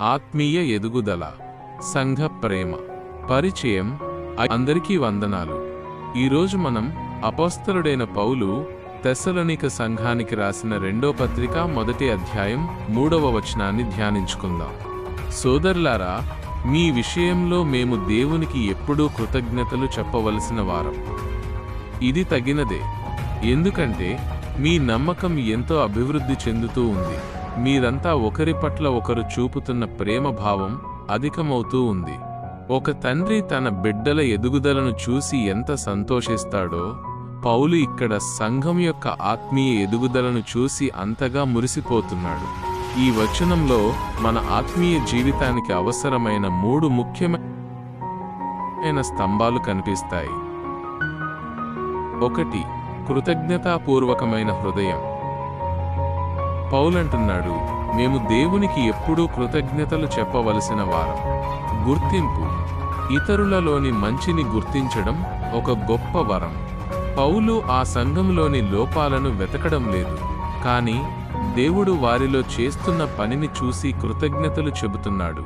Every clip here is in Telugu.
ఆత్మీయ ఎదుగుదల, సంఘ ప్రేమ పరిచయం. అందరికీ వందనాలు. ఈరోజు మనం అపోస్తలుడైన పౌలు తెస్సలోనిక సంఘానికి రాసిన 2వ పత్రిక 1వ అధ్యాయం 3వ వచనాన్ని ధ్యానించుకుందాం. సోదరులారా, మీ విషయంలో మేము దేవునికి ఎప్పుడూ కృతజ్ఞతలు చెప్పవలసిన వారం. ఇది తగినదే, ఎందుకంటే మీ నమ్మకం ఎంతో అభివృద్ధి చెందుతూ ఉంది. మీరంతా ఒకరి పట్ల ఒకరు చూపుతున్న ప్రేమ భావం అధికమవుతూ ఉంది. ఒక తండ్రి తన బిడ్డల ఎదుగుదలను చూసి ఎంత సంతోషిస్తాడో, పౌలు ఇక్కడ సంఘం యొక్క ఆత్మీయ ఎదుగుదలను చూసి అంతగా మురిసిపోతున్నాడు. ఈ వచనంలో మన ఆత్మీయ జీవితానికి అవసరమైన 3 ముఖ్యమైన స్తంభాలు కనిపిస్తాయి. 1. కృతజ్ఞతాపూర్వకమైన హృదయం. పౌలంటున్నాడు, మేము దేవునికి ఎప్పుడూ కృతజ్ఞతలు చెప్పవలసిన వారం. గుర్తింపు. ఇతరులలోని మంచిని గుర్తించడం ఒక గొప్ప వరం. పౌలు ఆ సంఘంలోని లోపాలను వెతకడం లేదు, కానీ దేవుడు వారిలో చేస్తున్న పనిని చూసి కృతజ్ఞతలు చెబుతున్నాడు.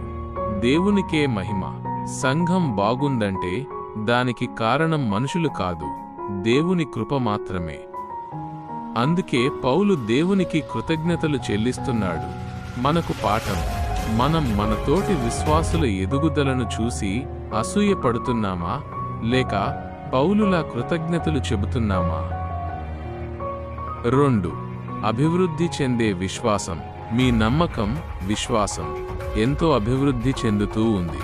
దేవునికే మహిమ. సంఘం బాగుందంటే దానికి కారణం మనుషులు కాదు, దేవుని కృప మాత్రమే. అందుకే పౌలు దేవునికి కృతజ్ఞతలు చెల్లిస్తున్నాడు. మనకు పాఠం. మనం మన తోటి విశ్వాసుల ఎదుగుదలను చూసి అసూయపడుతున్నామా, లేక పౌలులా కృతజ్ఞతలు చెబుతున్నామా? 2. అభివృద్ధి చెందే విశ్వాసం. మీ నమ్మకం, విశ్వాసం ఎంతో అభివృద్ధి చెందుతూ ఉంది.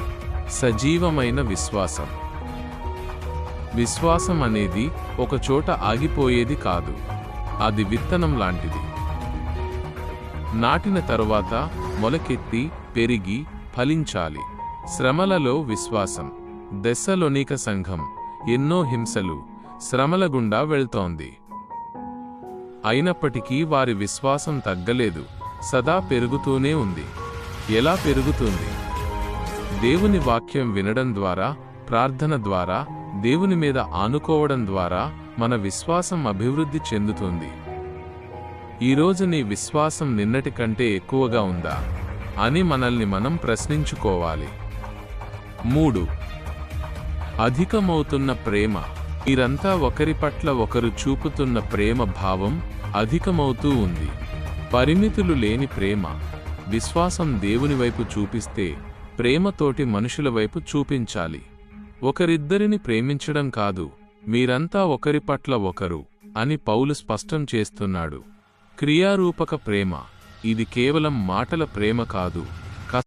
సజీవమైన విశ్వాసం. విశ్వాసం అనేది ఒకచోట ఆగిపోయేది కాదు, అది విత్తనం లాంటిది. నాటిన తరువాత మొలకెత్తి పెరిగి ఫలించాలి. శ్రమలలో విశ్వాసం. తెస్సలోనిక సంఘం ఎన్నో హింసలు, శ్రమల గుండా వెళ్తోంది. అయినప్పటికీ వారి విశ్వాసం తగ్గలేదు, సదా పెరుగుతూనే ఉంది. ఎలా పెరుగుతుంది? దేవుని వాక్యం వినడం ద్వారా, ప్రార్థన ద్వారా, దేవుని మీద ఆనుకోవడం ద్వారా మన విశ్వాసం అభివృద్ధి చెందుతుంది. ఈరోజు నీ విశ్వాసం నిన్నటి కంటే ఎక్కువగా ఉందా అని మనల్ని మనం ప్రశ్నించుకోవాలి. 3. అధికమవుతున్న ప్రేమ. మీరంతా ఒకరి పట్ల ఒకరు చూపుతున్న ప్రేమ భావం అధికమవుతూ ఉంది. పరిమితులు లేని ప్రేమ. విశ్వాసం దేవుని వైపు చూపిస్తే ప్రేమతోటి మనుషుల వైపు చూపించాలి. ఒకరిద్దరిని ప్రేమించడం కాదు, మీరంతా ఒకరి పట్ల ఒకరు అని పౌలు స్పష్టం చేస్తున్నాడు. క్రియారూపక ప్రేమ. ఇది కేవలం మాటల ప్రేమ కాదు,